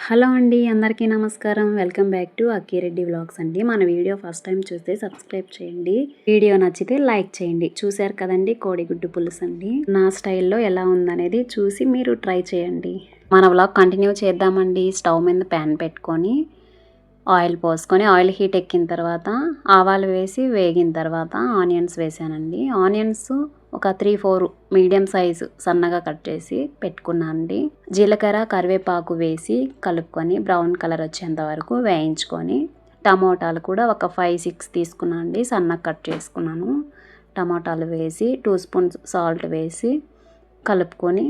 Hello అండి, అందరికీ నమస్కారం. Welcome back to Akkireddy vlogs అండి. మన వీడియో ఫస్ట్ టైం చూస్తే సబ్స్క్రైబ్ చేయండి. వీడియో నచ్చితే లైక్ చేయండి. చూశారు కదండి, కోడిగుడ్డు పులుసు అండి. నా స్టైల్లో ఎలా ఉందనేది చూసి మీరు ట్రై చేయండి. మన వ్లాగ్ కంటిన్యూ చేద్దామండి. స్టవ్ మీద ప్యాన్ పెట్టుకొని ఆయిల్ పోసుకొని ఆయిల్ హీట్ ఎక్కిన తర్వాత ఆవాలు వేసి వేగిన తర్వాత ఆనియన్స్ వేసానండి. ఆనియన్స్ ఒక 3-4 మీడియం సైజు సన్నగా కట్ చేసి పెట్టుకున్నాను అండి. జీలకర్ర కరివేపాకు వేసి కలుపుకొని బ్రౌన్ కలర్ వచ్చేంత వరకు వేయించుకొని టమోటాలు కూడా ఒక 5-6 తీసుకున్నాను అండి, సన్నగా కట్ చేసుకున్నాను. టమోటాలు వేసి 2 స్పూన్స్ సాల్ట్ వేసి కలుపుకొని,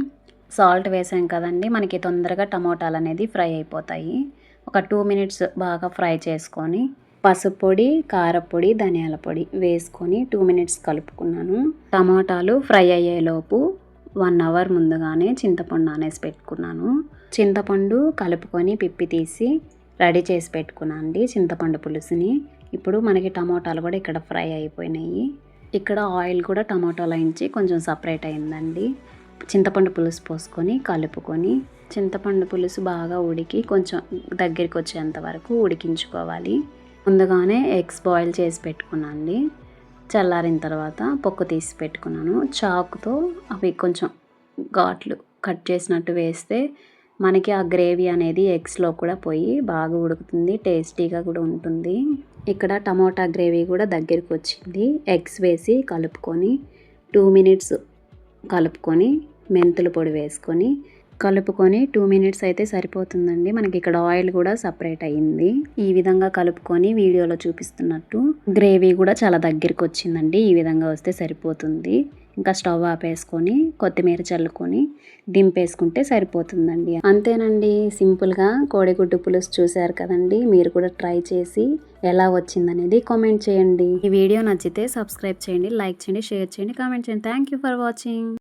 సాల్ట్ వేసాం కదండి, మనకి తొందరగా టమోటాలు అనేది ఫ్రై అయిపోతాయి. ఒక 2 మినిట్స్ బాగా ఫ్రై చేసుకొని పసుపు పొడి, కారపొడి, ధనియాల పొడి వేసుకొని 2 మినిట్స్ కలుపుకున్నాను. టమాటాలు ఫ్రై అయ్యేలోపు 1 అవర్ ముందుగానే చింతపండు నానేసి పెట్టుకున్నాను. చింతపండు కలుపుకొని పిప్పి తీసి రెడీ చేసి పెట్టుకున్నాను అండి చింతపండు పులుసుని. ఇప్పుడు మనకి టమాటాలు కూడా ఇక్కడ ఫ్రై అయిపోయినాయి. ఇక్కడ ఆయిల్ కూడా టమాటాలో ఇంచి కొంచెం సపరేట్ అయిందండి. చింతపండు పులుసు పోసుకొని కలుపుకొని చింతపండు పులుసు బాగా ఉడికి కొంచెం దగ్గరికి వచ్చేంత వరకు ఉడికించుకోవాలి. ముందుగానే ఎగ్స్ బాయిల్ చేసి పెట్టుకున్నాను అండి. చల్లారిన తర్వాత పొక్కు తీసి పెట్టుకున్నాను. చాకుతో అవి కొంచెం ఘాట్లు కట్ చేసినట్టు వేస్తే మనకి ఆ గ్రేవీ అనేది ఎగ్స్లో కూడా పోయి బాగా ఉడుకుతుంది, టేస్టీగా కూడా ఉంటుంది. ఇక్కడ టమోటా గ్రేవీ కూడా దగ్గరికి వచ్చింది. ఎగ్స్ వేసి కలుపుకొని 2 మినిట్స్ కలుపుకొని మెంతుల పొడి వేసుకొని కలుపుకొని 2 మినిట్స్ అయితే సరిపోతుందండి. మనకి ఇక్కడ ఆయిల్ కూడా సపరేట్ అయ్యింది. ఈ విధంగా కలుపుకొని వీడియోలో చూపిస్తున్నట్టు గ్రేవీ కూడా చాలా దగ్గరికి వచ్చిందండి. ఈ విధంగా వస్తే సరిపోతుంది. ఇంకా స్టవ్ ఆపేసుకొని కొత్తిమీర చల్లుకొని దింపేసుకుంటే సరిపోతుందండి. అంతేనండి, సింపుల్గా కోడిగుడ్డు పులుసు చూశారు కదండి. మీరు కూడా ట్రై చేసి ఎలా వచ్చిందనేది కామెంట్ చేయండి. ఈ వీడియో నచ్చితే సబ్స్క్రైబ్ చేయండి, లైక్ చేయండి, షేర్ చేయండి, కామెంట్ చేయండి. Thank you for watching.